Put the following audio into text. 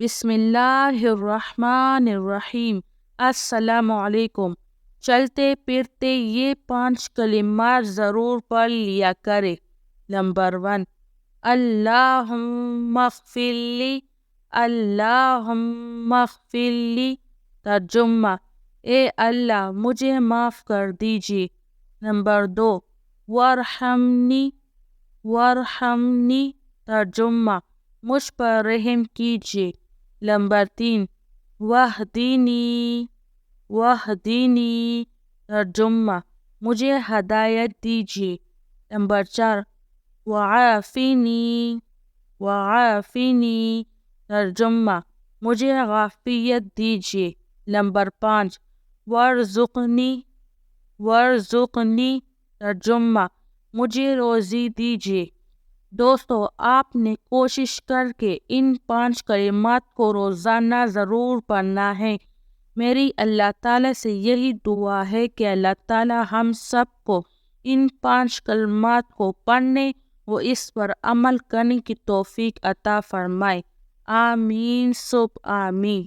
بسم اللہ الرحمن الرحیم۔ السلام علیکم۔ چلتے پھرتے یہ 5 کلمات ضرور پڑھ لیا کرے۔ نمبر 1، اللہم اغفر لی، اللہم اغفر لی۔ ترجمہ: اے اللہ مجھے معاف کر دیجیے۔ نمبر 2، وارحمنی، وارحمنی۔ ترجمہ: مجھ پر رحم کیجیے۔ نمبر 3، واہدینی، واہدینی۔ ترجمہ: مجھے ہدایت دیجیے۔ نمبر 4، وعافینی، وعافینی۔ ترجمہ: مجھے عافیت دیجیے۔ نمبر 5، وارزقنی، وارزقنی۔ ترجمہ: مجھے روزی دیجیے۔ دوستو، آپ نے کوشش کر کے ان 5 کلمات کو روزانہ ضرور پڑھنا ہے۔ میری اللہ تعالیٰ سے یہی دعا ہے کہ اللہ تعالیٰ ہم سب کو ان 5 کلمات کو پڑھنے و اس پر عمل کرنے کی توفیق عطا فرمائے۔ آمین سب آمین۔